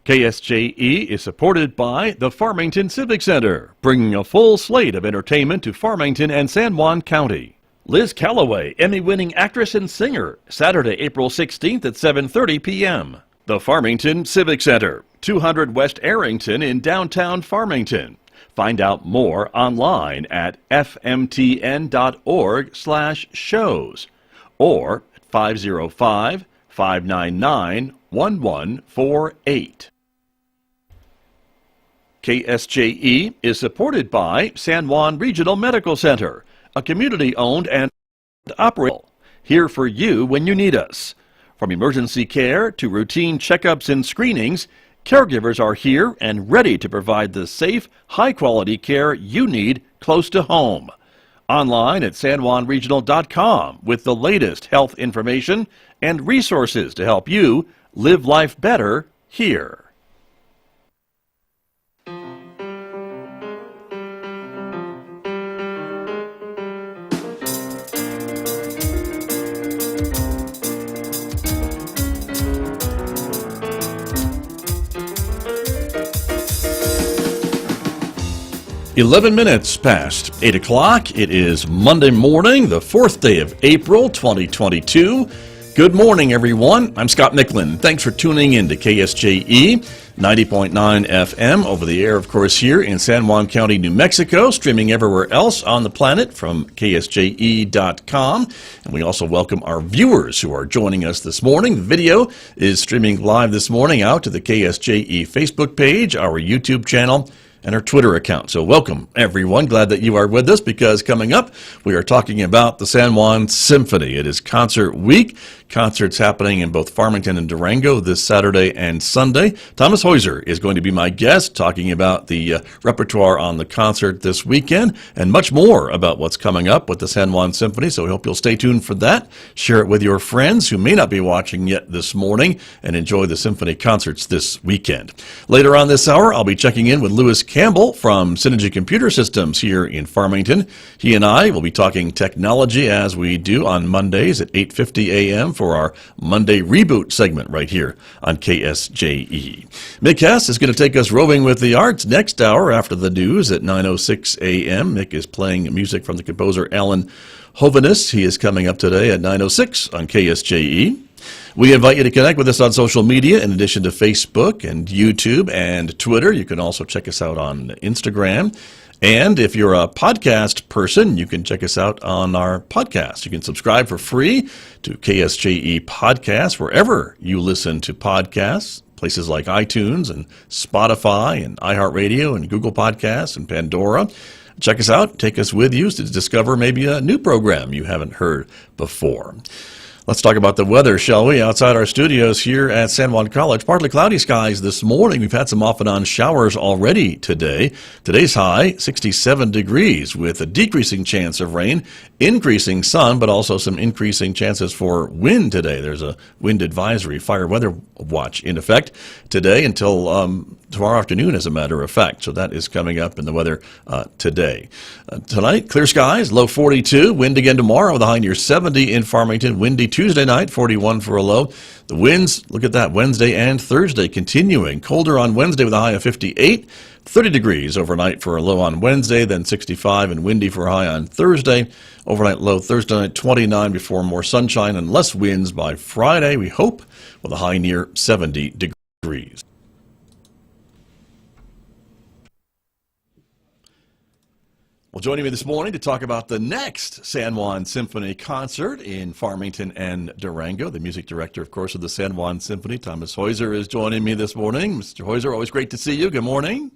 KSJE is supported by the Farmington Civic Center, bringing a full slate of entertainment to Farmington and San Juan County. Liz Calloway, Emmy-winning actress and singer, Saturday, April 16th at 7:30 p.m. The Farmington Civic Center, 200 West Arrington in downtown Farmington. Find out more online at fmtn.org/shows or 505-599-1148. KSJE is supported by San Juan Regional Medical Center, a community-owned and operated, here for you when you need us. From emergency care to routine checkups and screenings, caregivers are here and ready to provide the safe, high-quality care you need close to home. Online at sanjuanregional.com with the latest health information and resources to help you live life better here. 11 minutes past 8 o'clock. It is Monday morning, the 4th day of April, 2022. Good morning, everyone. I'm Scott Michlin. Thanks for tuning in to KSJE 90.9 FM over the air, of course, here in San Juan County, New Mexico, streaming everywhere else on the planet from KSJE.com. And we also welcome our viewers who are joining us this morning. The video is streaming live this morning out to the KSJE Facebook page, our YouTube channel, and our Twitter account. So welcome, everyone. Glad that you are with us, because coming up, we are talking about the San Juan Symphony. It is concert week. Concerts happening in both Farmington and Durango this Saturday and Sunday. Thomas Heuser is going to be my guest, talking about the repertoire on the concert this weekend and much more about what's coming up with the San Juan Symphony. So we hope you'll stay tuned for that. Share it with your friends who may not be watching yet this morning, and enjoy the symphony concerts this weekend. Later on this hour, I'll be checking in with Lewis Campbell from Synergy Computer Systems here in Farmington. He and I will be talking technology, as we do on Mondays at 8:50 a.m. for our Monday Reboot segment right here on KSJE. Mick Hess is going to take us roving with the arts next hour after the news at 9:06 a.m. Mick is playing music from the composer Alan Hovhaness. He is coming up today at 9:06 on KSJE. We invite you to connect with us on social media. In addition to Facebook and YouTube and Twitter, you can also check us out on Instagram. And if you're a podcast person, you can check us out on our podcast. You can subscribe for free to KSJE Podcasts wherever you listen to podcasts, places like iTunes and Spotify and iHeartRadio and Google Podcasts and Pandora. Check us out. Take us with you to discover maybe a new program you haven't heard before. Let's talk about the weather, shall we? Outside our studios here at San Juan College, partly cloudy skies this morning. We've had some off and on showers already today. Today's high, 67 degrees, with a decreasing chance of rain, increasing sun, but also some increasing chances for wind today. There's a wind advisory, fire weather watch in effect today until tomorrow afternoon, as a matter of fact. So that is coming up in the weather today. Tonight, clear skies, low 42. Wind again tomorrow with a high near 70 in Farmington. Windy Tuesday night, 41 for a low. The winds, look at that, Wednesday and Thursday continuing. Colder on Wednesday with a high of 58. 30 degrees overnight for a low on Wednesday, then 65 and windy for a high on Thursday. Overnight low Thursday night, 29 before more sunshine and less winds by Friday, we hope, with a high near 70 degrees. Well, joining me this morning to talk about the next San Juan Symphony concert in Farmington and Durango, the music director, of course, of the San Juan Symphony, Thomas Heuser, is joining me this morning. Mr. Heuser, always great to see you. Good morning.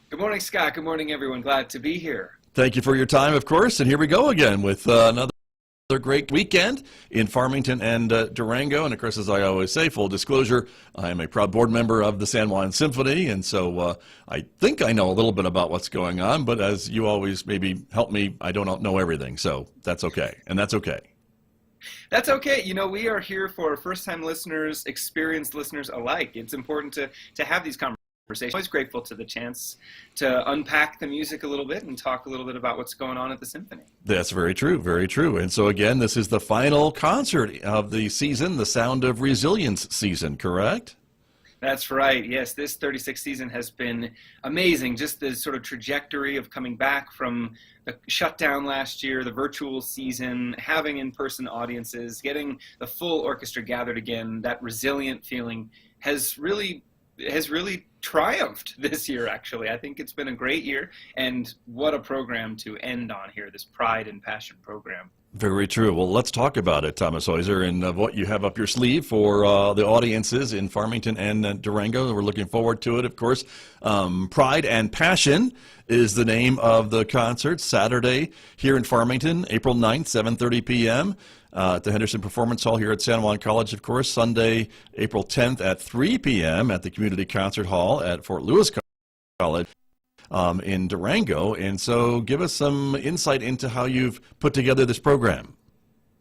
Good morning, Scott. Good morning, everyone. Glad to be here. Thank you for your time, of course. And here we go again with another great weekend in Farmington and Durango. And of course, as I always say, full disclosure, I am a proud board member of the San Juan Symphony, and so I think I know a little bit about what's going on, but as you always maybe help me, I don't know everything, so that's okay, and that's okay. That's okay. You know, we are here for first-time listeners, experienced listeners alike. It's important to have these conversations. I'm always grateful to the chance to unpack the music a little bit and talk a little bit about what's going on at the symphony. That's very true, very true. And so again, this is the final concert of the season, the Sound of Resilience season, correct? That's right. Yes, this 36th season has been amazing. Just the sort of trajectory of coming back from the shutdown last year, the virtual season, having in-person audiences, getting the full orchestra gathered again, that resilient feeling has really triumphed this year, actually. I think it's been a great year, and what a program to end on here, this Pride and Passion program. Very true. Well, let's talk about it, Thomas Heuser, and what you have up your sleeve for the audiences in Farmington and Durango. We're looking forward to it, of course. Pride and Passion is the name of the concert, Saturday here in Farmington, April 9th, 7:30 p.m. At the Henderson Performance Hall here at San Juan College, of course. Sunday, April 10th at 3 p.m. at the Community Concert Hall at Fort Lewis College. In Durango. And so give us some insight into how you've put together this program.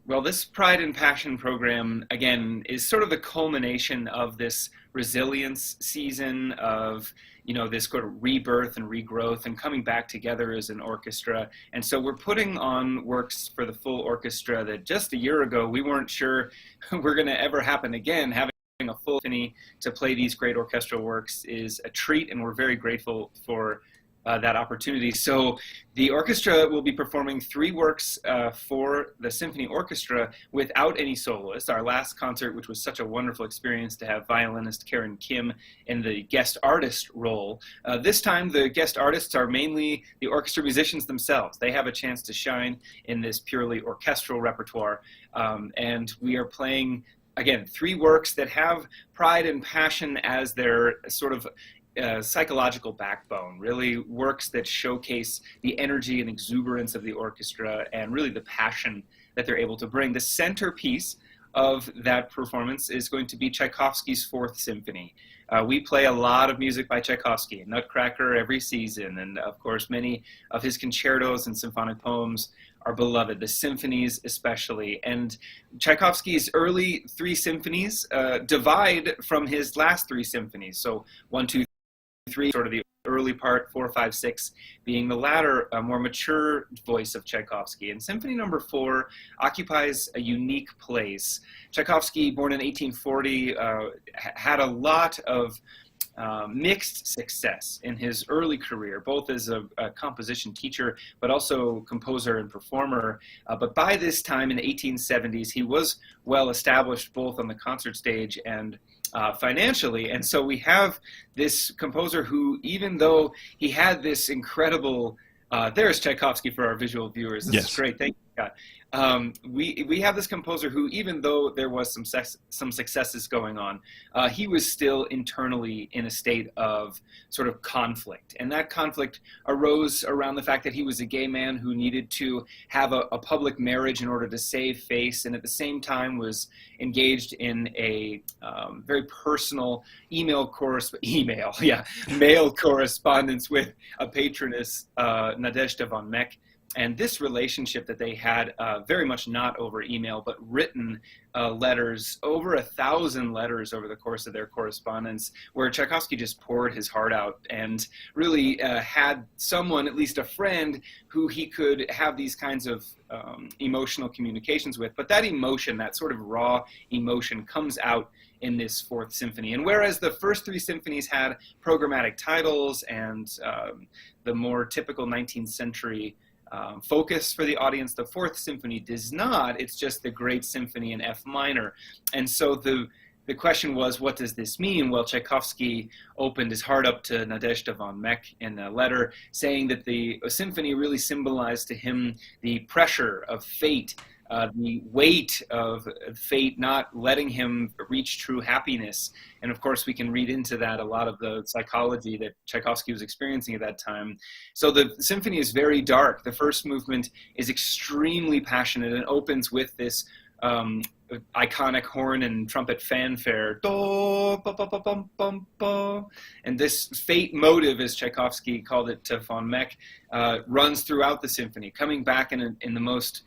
Well, this Pride and Passion program, again, is sort of the culmination of this resilience season of, this sort of rebirth and regrowth and coming back together as an orchestra. And so we're putting on works for the full orchestra that just a year ago we weren't sure were going to ever happen again. Having a full symphony to play these great orchestral works is a treat, and we're very grateful for that opportunity. So the orchestra will be performing 3 works for the symphony orchestra without any soloists. Our last concert, which was such a wonderful experience to have violinist Karen Kim in the guest artist role. This time the guest artists are mainly the orchestra musicians themselves. They have a chance to shine in this purely orchestral repertoire. And we are playing, again, 3 works that have pride and passion as their sort of psychological backbone, really works that showcase the energy and exuberance of the orchestra and really the passion that they're able to bring. The centerpiece of that performance is going to be Tchaikovsky's 4th Symphony. We play a lot of music by Tchaikovsky, Nutcracker every season, and of course many of his concertos and symphonic poems are beloved, the symphonies especially. And Tchaikovsky's early 3 symphonies divide from his last 3 symphonies. So 1, 2, 3, sort of the early part, 4, 5, 6 being the latter, more mature voice of Tchaikovsky. And Symphony Number 4 occupies a unique place. Tchaikovsky, born in 1840, had a lot of mixed success in his early career, both as a composition teacher, but also composer and performer. But by this time in the 1870s, he was well established both on the concert stage and financially. And so we have this composer who, even though he had this incredible, there's Tchaikovsky for our visual viewers. This is great. Thank you, Scott. We have this composer who, even though there was some successes going on, he was still internally in a state of sort of conflict. And that conflict arose around the fact that he was a gay man who needed to have a public marriage in order to save face, and at the same time was engaged in a very personal mail correspondence with a patroness, Nadezhda von Meck. And this relationship that they had, very much not over email, but written letters, over 1,000 letters over the course of their correspondence, where Tchaikovsky just poured his heart out and really had someone, at least a friend, who he could have these kinds of emotional communications with. But that emotion, that sort of raw emotion, comes out in this 4th Symphony. And whereas the first 3 symphonies had programmatic titles and the more typical 19th century focus for the audience, the 4th Symphony does not. It's just the Great Symphony in F minor. And so the question was, what does this mean? Well, Tchaikovsky opened his heart up to Nadezhda von Meck in a letter, saying that the symphony really symbolized to him the pressure of fate, the weight of fate not letting him reach true happiness. And of course, we can read into that a lot of the psychology that Tchaikovsky was experiencing at that time. So the symphony is very dark. The first movement is extremely passionate and opens with this iconic horn and trumpet fanfare, do, ba, ba, ba, bum, bum, ba. And this fate motive, as Tchaikovsky called it to von Meck, runs throughout the symphony, coming back in the most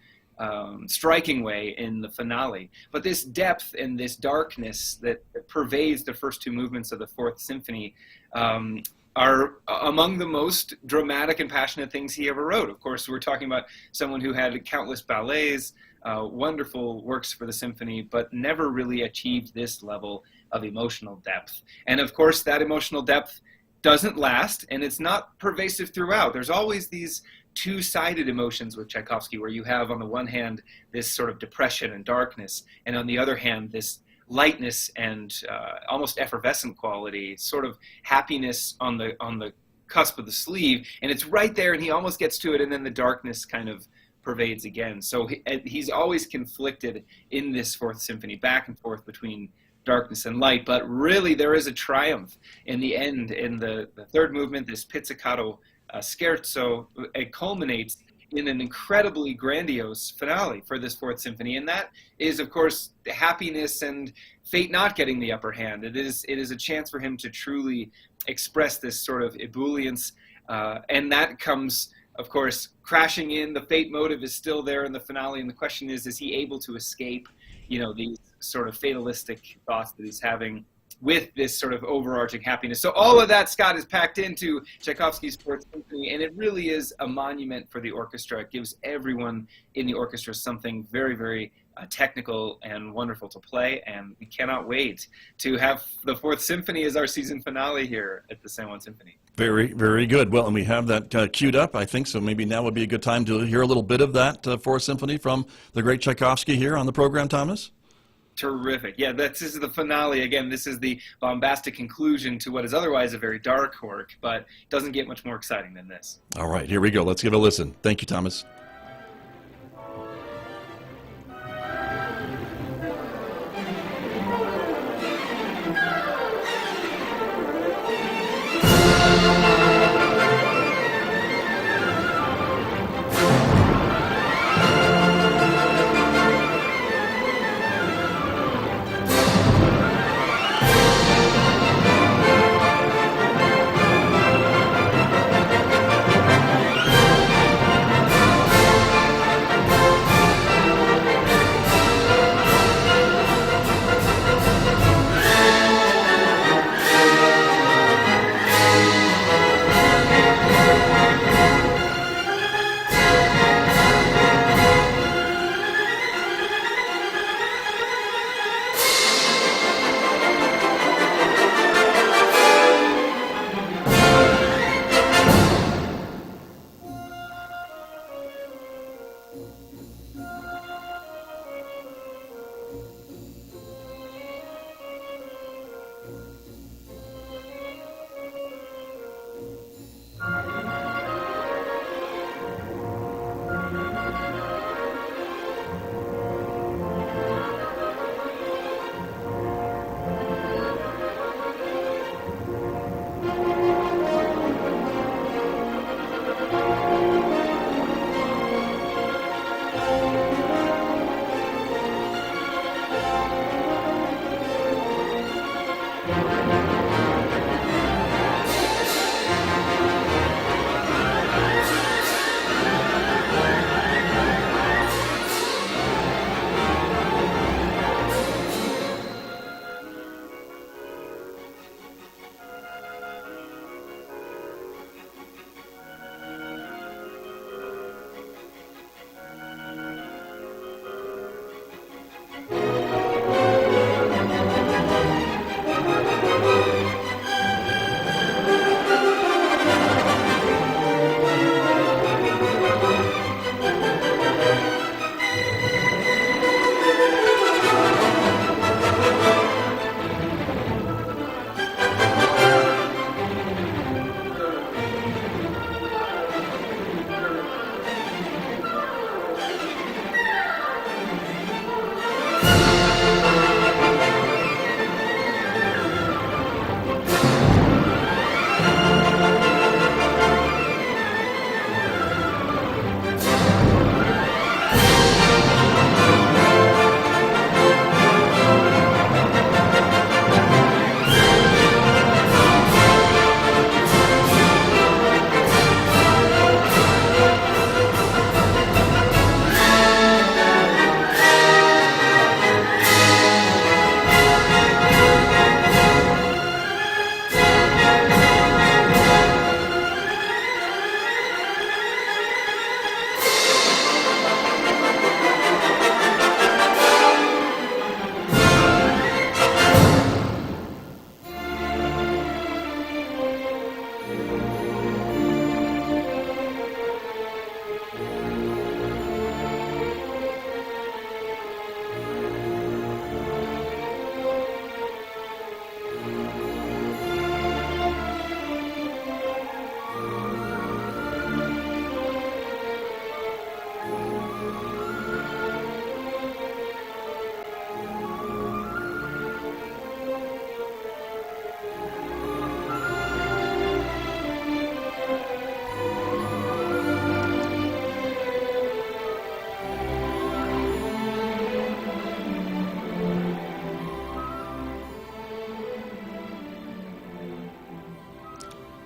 striking way in the finale. But this depth and this darkness that pervades the first 2 movements of the 4th Symphony are among the most dramatic and passionate things he ever wrote. Of course, we're talking about someone who had countless ballets, wonderful works for the symphony, but never really achieved this level of emotional depth. And of course, that emotional depth doesn't last, and it's not pervasive throughout. There's always these two-sided emotions with Tchaikovsky, where you have on the one hand this sort of depression and darkness, and on the other hand this lightness and almost effervescent quality, sort of happiness on the cusp of the sleeve, and it's right there, and he almost gets to it, and then the darkness kind of pervades again. So he's always conflicted in this Fourth Symphony, back and forth between darkness and light, but really there is a triumph in the end. In the third movement, this pizzicato scherzo, it culminates in an incredibly grandiose finale for this Fourth Symphony, and that is, of course, happiness and fate not getting the upper hand. It is a chance for him to truly express this sort of ebullience, and that comes, of course, crashing in. The fate motive is still there in the finale, and the question is he able to escape, these sort of fatalistic thoughts that he's having with this sort of overarching happiness. So all of that, Scott, is packed into Tchaikovsky's Fourth Symphony, and it really is a monument for the orchestra. It gives everyone in the orchestra something very, very technical and wonderful to play, and we cannot wait to have the Fourth Symphony as our season finale here at the San Juan Symphony. Very, very good. Well, and we have that queued up, I think, so maybe now would be a good time to hear a little bit of that Fourth Symphony from the great Tchaikovsky here on the program, Thomas. Terrific. Yeah, this is the finale. Again, this is the bombastic conclusion to what is otherwise a very dark work, but doesn't get much more exciting than this. All right, here we go. Let's give it a listen. Thank you, Thomas.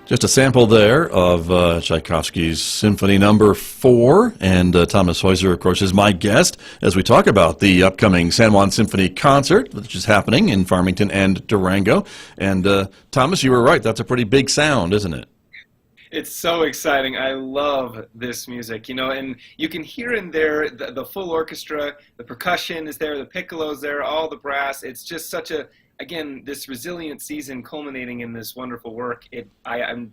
Just a sample there of Tchaikovsky's Symphony Number 4, and Thomas Heuser, of course, is my guest as we talk about the upcoming San Juan Symphony concert, which is happening in Farmington and Durango. And Thomas, you were right, that's a pretty big sound, isn't it? It's so exciting. I love this music, and you can hear in there the full orchestra, the percussion is there, the piccolo's there, all the brass. It's just such again, this resilient season culminating in this wonderful work. I'm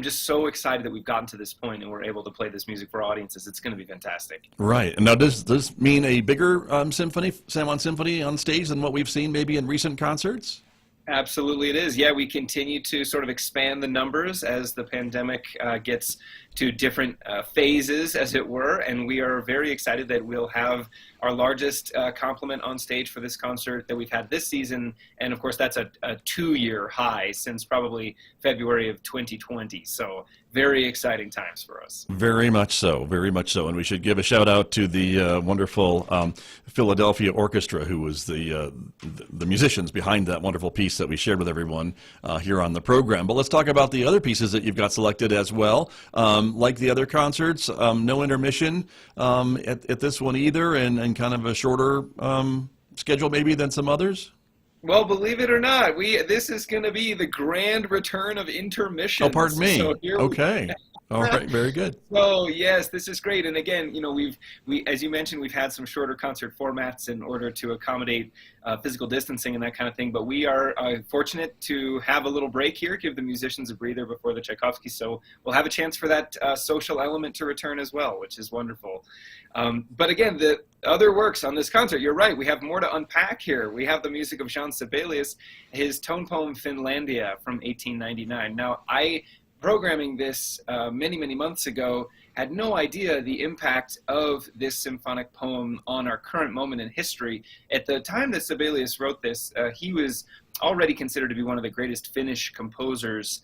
just so excited that we've gotten to this point and we're able to play this music for audiences. It's going to be fantastic. Right. And now does this mean a bigger symphony, San Juan Symphony on stage than what we've seen maybe in recent concerts? Absolutely it is. Yeah, we continue to sort of expand the numbers as the pandemic gets to different phases, as it were, and we are very excited that we'll have our largest complement on stage for this concert that we've had this season, and of course that's a 2-year high since probably February of 2020, so very exciting times for us. Very much so, and we should give a shout out to the wonderful Philadelphia Orchestra, who was the musicians behind that wonderful piece that we shared with everyone here on the program. But let's talk about the other pieces that you've got selected as well. Like the other concerts, no intermission at this one either, and kind of a shorter schedule maybe than some others? Well, believe it or not, this is going to be the grand return of intermission. Oh, pardon me. So okay. All right, very good. So yes, this is great. And again, we as you mentioned, we've had some shorter concert formats in order to accommodate physical distancing and that kind of thing. But we are fortunate to have a little break here, give the musicians a breather before the Tchaikovsky. So we'll have a chance for that social element to return as well, which is wonderful. But again, the other works on this concert, you're right, we have more to unpack here. We have the music of Juan Sibelius, his tone poem Finlandia from 1899. Now, programming this many months ago, had no idea the impact of this symphonic poem on our current moment in history. At the time that Sibelius wrote this, he was already considered to be one of the greatest Finnish composers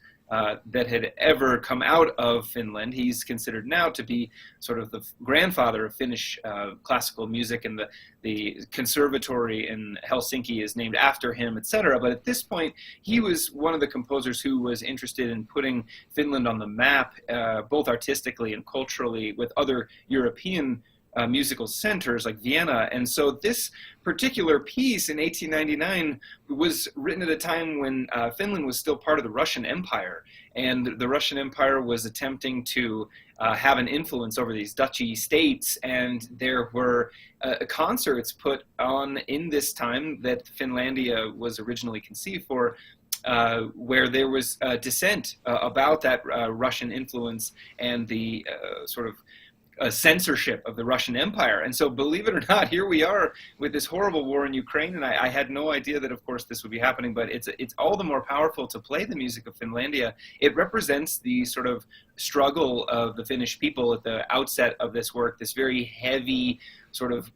that had ever come out of Finland. He's considered now to be sort of the grandfather of Finnish classical music, and the conservatory in Helsinki is named after him, etc. But at this point, he was one of the composers who was interested in putting Finland on the map, both artistically and culturally, with other European musical centers like Vienna. And so this particular piece in 1899 was written at a time when Finland was still part of the Russian Empire, and the Russian Empire was attempting to have an influence over these duchy states, and there were concerts put on in this time that Finlandia was originally conceived for, where there was dissent about that Russian influence and the sort of censorship of the Russian Empire. And so, believe it or not, here we are with this horrible war in Ukraine, and I had no idea that, of course, this would be happening, but it's all the more powerful to play the music of Finlandia. It represents the sort of struggle of the Finnish people at the outset of this work, this very heavy sort of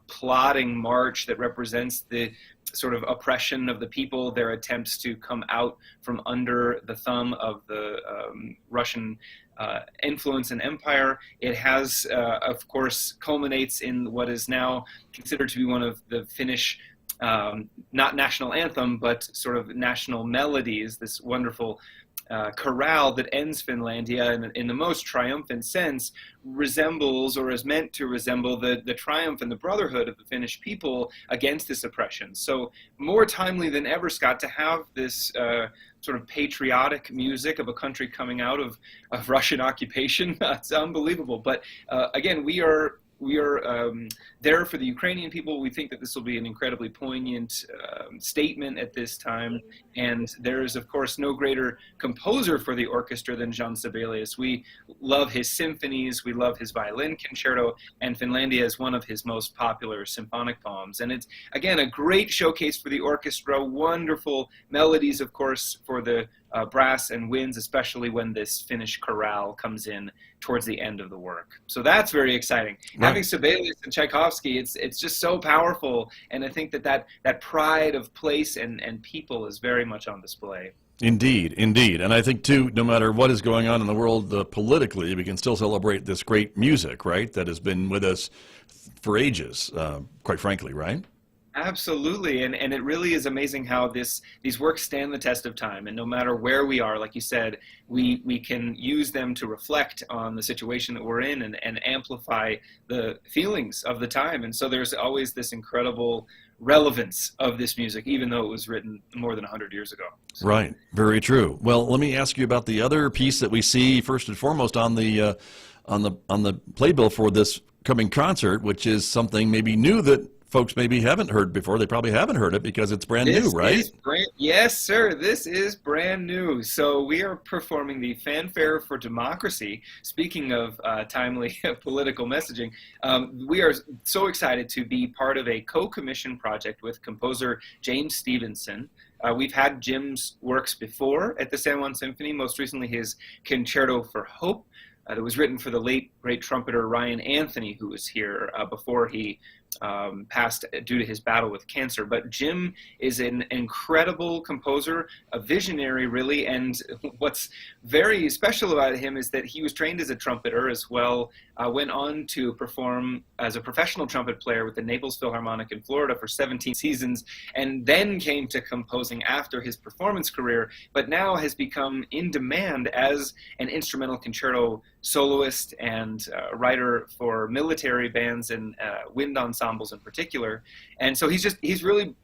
plodding march that represents the sort of oppression of the people, their attempts to come out from under the thumb of the Russian influence and empire. It has, of course, culminates in what is now considered to be one of the Finnish, not national anthem, but sort of national melodies, this wonderful chorale that ends Finlandia in the most triumphant sense, resembles, or is meant to resemble, the triumph and the brotherhood of the Finnish people against this oppression. So more timely than ever, Scott, to have this sort of patriotic music of a country coming out of Russian occupation. It's unbelievable. But again, we are there for the Ukrainian people. We think that this will be an incredibly poignant statement at this time. And there is, of course, no greater composer for the orchestra than Juan Sibelius. We love his symphonies. We love his violin concerto. And Finlandia is one of his most popular symphonic poems. And it's, again, a great showcase for the orchestra. Wonderful melodies, of course, for the brass and winds, especially when this Finnish chorale comes in towards the end of the work. So that's very exciting. Right. Having Sibelius and Tchaikovsky, it's just so powerful, and I think that pride of place and people is very much on display. Indeed. And I think, too, no matter what is going on in the world politically, we can still celebrate this great music, right, that has been with us for ages, quite frankly, right? Absolutely, and it really is amazing how these works stand the test of time, and no matter where we are, like you said, we can use them to reflect on the situation that we're in and amplify the feelings of the time. And so there's always this incredible relevance of this music, even though it was written more than 100 years ago. So. Right, very true. Well, let me ask you about the other piece that we see first and foremost on the playbill for this coming concert, which is something maybe new that folks maybe haven't heard before. They probably haven't heard it because it's brand new, right? Yes, sir. This is brand new. So we are performing the Fanfare for Democracy. Speaking of timely political messaging, we are so excited to be part of a co-commission project with composer James Stevenson. We've had Jim's works before at the San Juan Symphony, most recently his Concerto for Hope. That was written for the late, great trumpeter Ryan Anthony, who was here before he passed due to his battle with cancer. But Jim is an incredible composer, a visionary, really, and what's very special about him is that he was trained as a trumpeter as well, went on to perform as a professional trumpet player with the Naples Philharmonic in Florida for 17 seasons, and then came to composing after his performance career, but now has become in demand as an instrumental concerto soloist and writer for military bands and wind ensembles in particular. And so he's really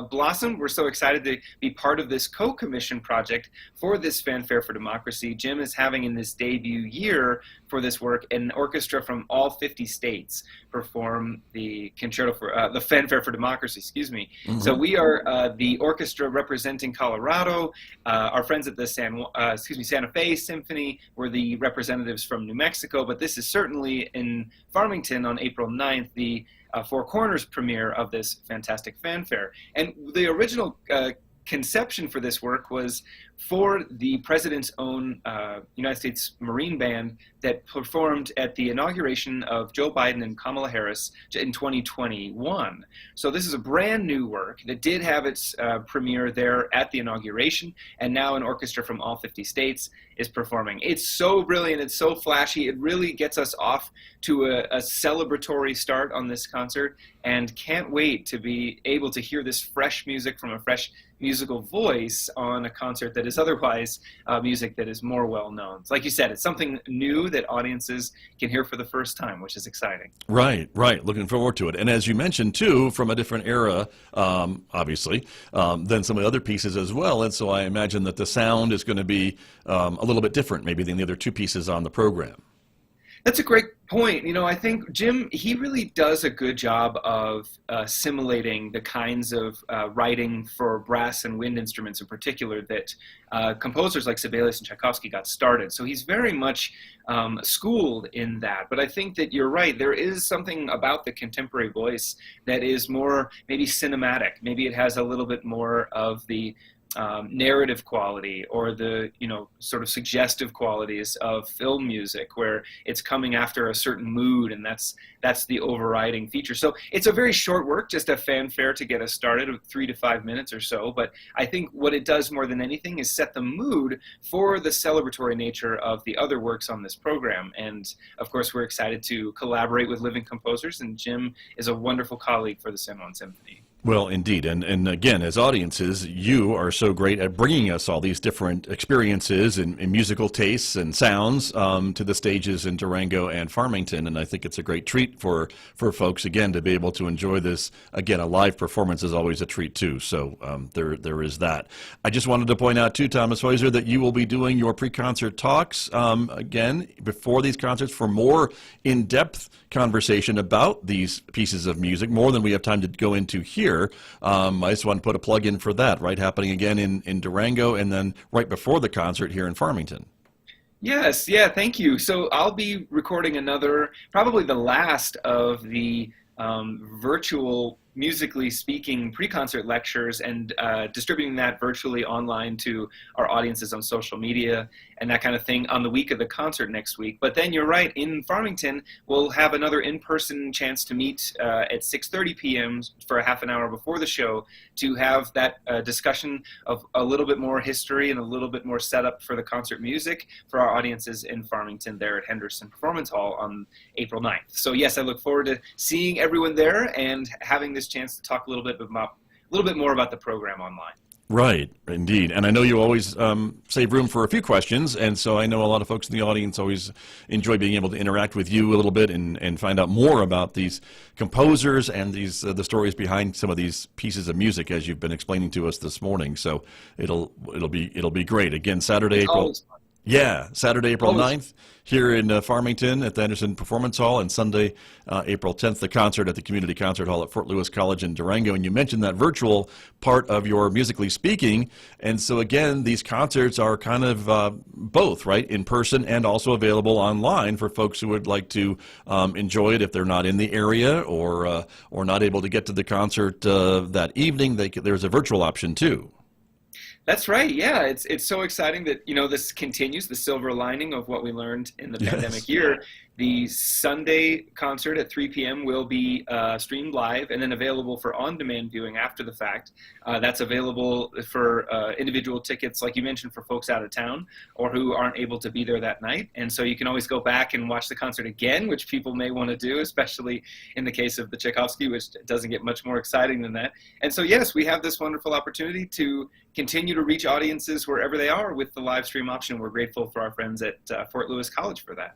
blossomed. We're so excited to be part of this co-commission project for this Fanfare for Democracy. Jim is having in this debut year for this work an orchestra from all 50 states perform the concerto for the Fanfare for Democracy. Mm-hmm. So we are the orchestra representing Colorado. Our friends at the Santa Fe Symphony were the representatives from New Mexico. But this is certainly in Farmington on April 9th, the Four Corners premiere of this fantastic fanfare. And the original conception for this work was for the president's own United States Marine Band that performed at the inauguration of Joe Biden and Kamala Harris in 2021. So this is a brand new work that did have its premiere there at the inauguration, and now an orchestra from all 50 states is performing. It's so brilliant, it's so flashy, it really gets us off to a celebratory start on this concert, and can't wait to be able to hear this fresh music from a fresh musical voice on a concert that is otherwise music that is more well known. So like you said, it's something new that audiences can hear for the first time, which is exciting. Right. Looking forward to it. And as you mentioned, too, from a different era, obviously, than some of the other pieces as well. And so I imagine that the sound is going to be a little bit different maybe than the other two pieces on the program. That's a great point. You know, I think Jim, he really does a good job of simulating the kinds of writing for brass and wind instruments in particular that composers like Sibelius and Tchaikovsky got started. So he's very much schooled in that. But I think that you're right. There is something about the contemporary voice that is more maybe cinematic. Maybe it has a little bit more of the narrative quality or the sort of suggestive qualities of film music, where it's coming after a certain mood, and that's the overriding feature. So it's a very short work, just a fanfare to get us started of 3 to 5 minutes or so. But I think what it does more than anything is set the mood for the celebratory nature of the other works on this program. And of course, we're excited to collaborate with living composers, and Jim is a wonderful colleague for the San Juan Symphony. Well, indeed. And again, as audiences, you are so great at bringing us all these different experiences and musical tastes and sounds to the stages in Durango and Farmington. And I think it's a great treat for folks, again, to be able to enjoy this. Again, a live performance is always a treat, too. So there is that. I just wanted to point out, too, Thomas Heuser, that you will be doing your pre-concert talks, again, before these concerts for more in-depth conversation about these pieces of music, more than we have time to go into here. I just want to put a plug in for that, right? Happening again in Durango, and then right before the concert here in Farmington. Yes, yeah, thank you. So I'll be recording another, probably the last of the virtual, musically speaking, pre-concert lectures, and distributing that virtually online to our audiences on social media and that kind of thing on the week of the concert next week. But then you're right, in Farmington, we'll have another in-person chance to meet at 6:30 p.m. for a half an hour before the show to have that discussion of a little bit more history and a little bit more setup for the concert music for our audiences in Farmington there at Henderson Performance Hall on April 9th. So yes, I look forward to seeing everyone there and having this this chance to talk a little bit more about the program online. Right, indeed. And I know you always save room for a few questions, and so I know a lot of folks in the audience always enjoy being able to interact with you a little bit and find out more about these composers and these the stories behind some of these pieces of music, as you've been explaining to us this morning. So it'll be great. Again, Saturday, April 9th here in Farmington at the Anderson Performance Hall, and Sunday, April 10th, the concert at the Community Concert Hall at Fort Lewis College in Durango. And you mentioned that virtual part of your Musically Speaking, and so again, these concerts are kind of both, right, in person and also available online for folks who would like to enjoy it if they're not in the area or not able to get to the concert that evening. There's a virtual option too. That's right. Yeah, it's so exciting that, this continues, the silver lining of what we learned in the pandemic year. The Sunday concert at 3 p.m. will be streamed live and then available for on-demand viewing after the fact. That's available for individual tickets, like you mentioned, for folks out of town or who aren't able to be there that night. And so you can always go back and watch the concert again, which people may want to do, especially in the case of the Tchaikovsky, which doesn't get much more exciting than that. And so, yes, we have this wonderful opportunity to continue to reach audiences wherever they are with the live stream option. We're grateful for our friends at Fort Lewis College for that.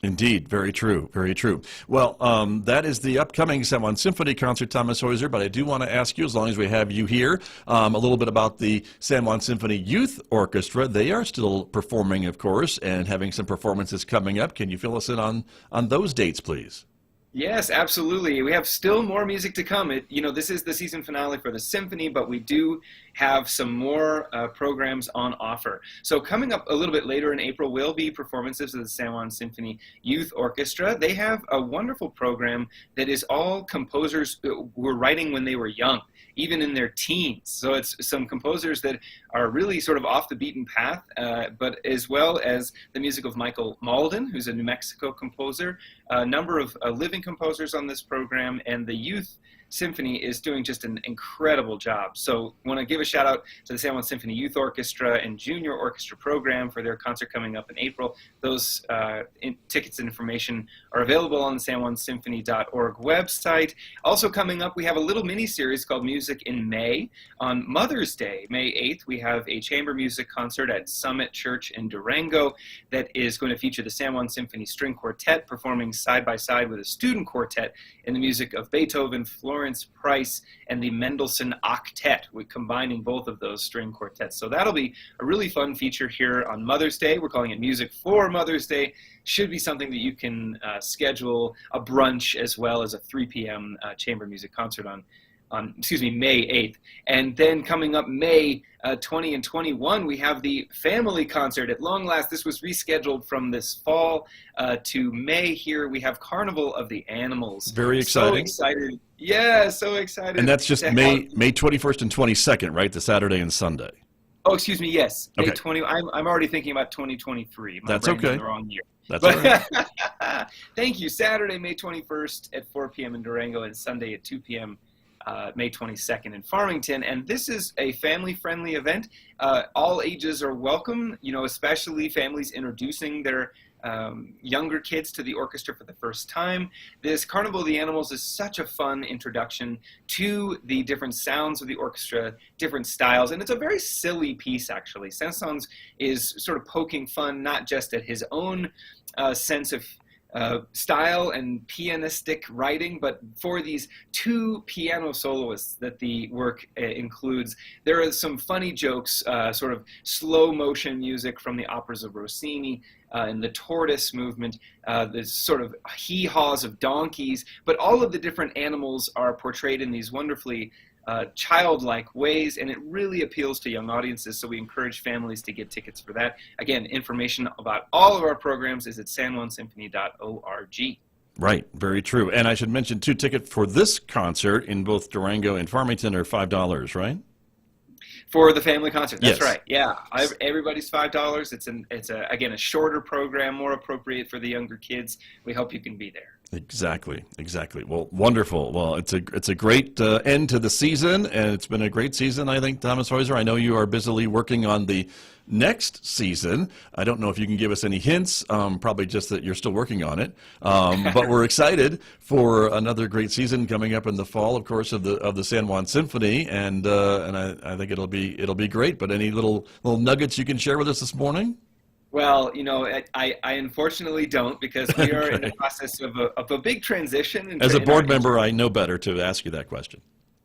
Indeed, very true, very true. Well, that is the upcoming San Juan Symphony concert, Thomas Heuser, but I do want to ask you, as long as we have you here, a little bit about the San Juan Symphony Youth Orchestra. They are still performing, of course, and having some performances coming up. Can you fill us in on those dates, please? Yes, absolutely. We have still more music to come. This is the season finale for the symphony, but we do have some more programs on offer. So coming up a little bit later in April will be performances of the San Juan Symphony Youth Orchestra. They have a wonderful program that is all composers who were writing when they were young, even in their teens. So it's some composers that are really sort of off the beaten path, but as well as the music of Michael Malden, who's a New Mexico composer, a number of living composers on this program, and the Youth Symphony is doing just an incredible job. So I want to give a shout out to the San Juan Symphony Youth Orchestra and Junior Orchestra program for their concert coming up in April. Those tickets and information are available on the sanjuansymphony.org website. Also coming up, we have a little mini-series called Music in May. On Mother's Day, May 8th, we have a chamber music concert at Summit Church in Durango that is going to feature the San Juan Symphony String Quartet performing side by side with a student quartet in the music of Beethoven, Florence Price, and the Mendelssohn Octet. We're combining both of those string quartets. So that'll be a really fun feature here on Mother's Day. We're calling it Music for Mother's Day. Should be something that you can schedule a brunch as well as a 3 p.m. Chamber music concert on May 8th. And then coming up May 20 and 21, we have the family concert. At long last, this was rescheduled from this fall to May here. We have Carnival of the Animals. Very exciting. So excited. Yeah, so excited. And that's just May 21st and 22nd, right? The Saturday and Sunday. Oh, excuse me, yes. May Okay. 20. I'm already thinking about 2023. That's brain's okay. in the wrong year. That's all right. Thank you. Saturday, May 21st at 4 p.m. in Durango, and Sunday at 2 p.m. May 22nd in Farmington. And this is a family-friendly event. All ages are welcome, especially families introducing their younger kids to the orchestra for the first time. This Carnival of the Animals is such a fun introduction to the different sounds of the orchestra, different styles, and it's a very silly piece, actually. Saint-Saëns is sort of poking fun, not just at his own sense of style and pianistic writing, but for these two piano soloists that the work includes, there are some funny jokes, sort of slow motion music from the operas of Rossini, in the tortoise movement, the sort of hee-haws of donkeys, but all of the different animals are portrayed in these wonderfully childlike ways, and it really appeals to young audiences, so we encourage families to get tickets for that. Again, information about all of our programs is at sanjuansymphony.org. Right, very true. And I should mention, too, ticket for this concert in both Durango and Farmington are $5, right? For the family concert, that's Yes. right. Yeah, everybody's $5. It's again a shorter program, more appropriate for the younger kids. We hope you can be there. Exactly. Well, wonderful. Well, it's a great end to the season, and it's been a great season, I think, Thomas Heuser. I know you are busily working on the next season. I don't know if you can give us any hints, probably just that you're still working on it. But we're excited for another great season coming up in the fall, of course, of the San Juan Symphony, and I think it'll be great. But any little nuggets you can share with us this morning? Well, I unfortunately don't, because we are in the process of a big transition. As a board member, I know better to ask you that question.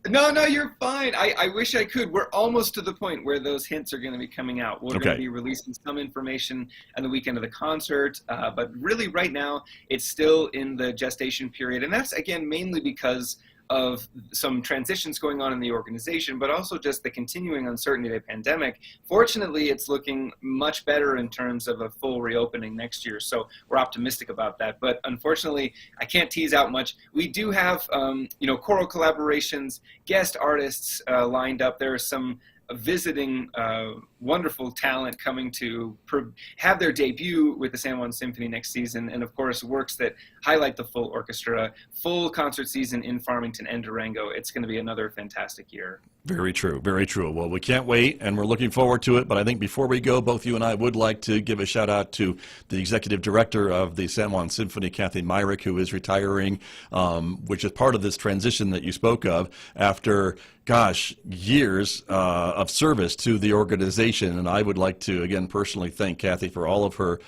No, you're fine. I wish I could. We're almost to the point where those hints are going to be coming out. We're going to be releasing some information on the weekend of the concert, but really right now it's still in the gestation period. And that's, again, mainly because of some transitions going on in the organization, but also just the continuing uncertainty of the pandemic. Fortunately, it's looking much better in terms of a full reopening next year, so we're optimistic about that. But unfortunately, I can't tease out much. We do have, choral collaborations, guest artists lined up. There are some visiting wonderful talent coming to have their debut with the San Juan Symphony next season, and of course works that highlight the full orchestra, full concert season in Farmington and Durango. It's going to be another fantastic year. Very true, very true. Well, we can't wait, and we're looking forward to it. But I think before we go, both you and I would like to give a shout out to the executive director of the San Juan Symphony, Kathy Myrick, who is retiring, which is part of this transition that you spoke of after, years of service to the organization. And I would like to, again, personally thank Kathy for all of her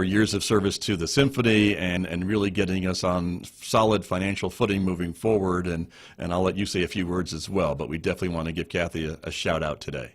years of service to the Symphony and really getting us on solid financial footing moving forward. And I'll let you say a few words as well, but we definitely want to give Kathy a shout out today.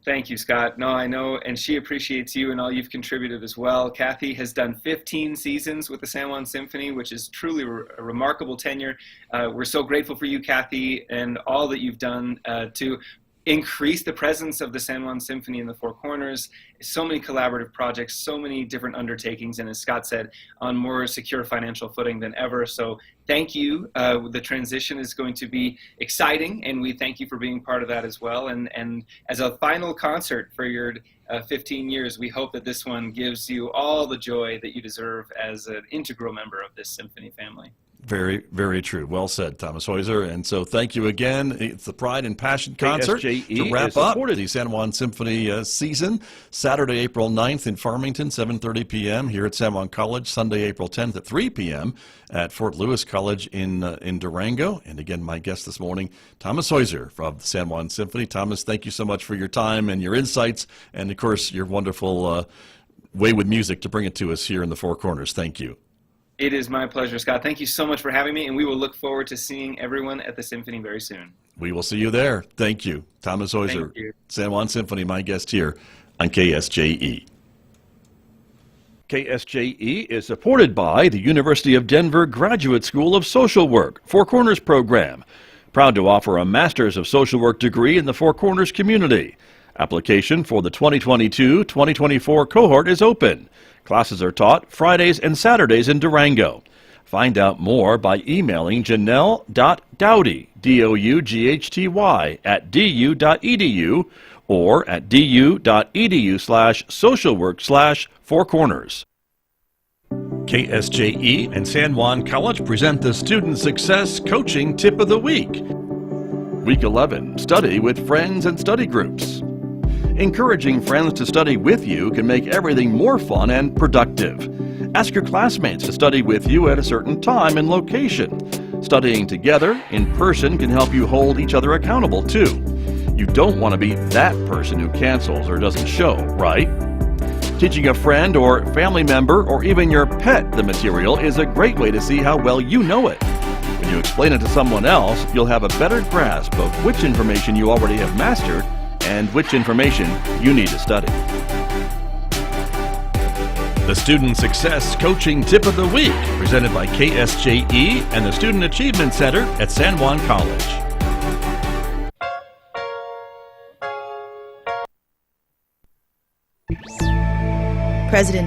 Thank you, Scott. No, I know, and she appreciates you and all you've contributed as well. Kathy has done 15 seasons with the San Juan Symphony, which is truly a remarkable tenure. We're so grateful for you, Kathy, and all that you've done to increase the presence of the San Juan Symphony in the Four Corners. So many collaborative projects, so many different undertakings, and as Scott said, on more secure financial footing than ever. So thank you. The transition is going to be exciting, and we thank you for being part of that as well. And as a final concert for your 15 years, we hope that this one gives you all the joy that you deserve as an integral member of this symphony family. Very, very true. Well said, Thomas Heuser. And so thank you again. It's the Pride and Passion concert to wrap up the San Juan Symphony season. Saturday, April 9th in Farmington, 7:30 p.m. here at San Juan College. Sunday, April 10th at 3 p.m. at Fort Lewis College in Durango. And again, my guest this morning, Thomas Heuser from the San Juan Symphony. Thomas, thank you so much for your time and your insights, and of course, your wonderful way with music to bring it to us here in the Four Corners. Thank you. It is my pleasure, Scott. Thank you so much for having me, and we will look forward to seeing everyone at the Symphony very soon. We will see you there. Thank you. Thomas Heuser, San Juan Symphony, my guest here on KSJE. KSJE is supported by the University of Denver Graduate School of Social Work, Four Corners program. Proud to offer a Master's of Social Work degree in the Four Corners community. Application for the 2022-2024 cohort is open. Classes are taught Fridays and Saturdays in Durango. Find out more by emailing janelle.doughty, D-O-U-G-H-T-Y, at du.edu or at du.edu/socialwork/Four Corners. KSJE and San Juan College present the Student Success Coaching Tip of the Week. Week 11, study with friends and study groups. Encouraging friends to study with you can make everything more fun and productive. Ask your classmates to study with you at a certain time and location. Studying together in person can help you hold each other accountable too. You don't want to be that person who cancels or doesn't show, right? Teaching a friend or family member or even your pet the material is a great way to see how well you know it. When you explain it to someone else, you'll have a better grasp of which information you already have mastered and which information you need to study. The Student Success Coaching Tip of the Week, presented by KSJE and the Student Achievement Center at San Juan College. President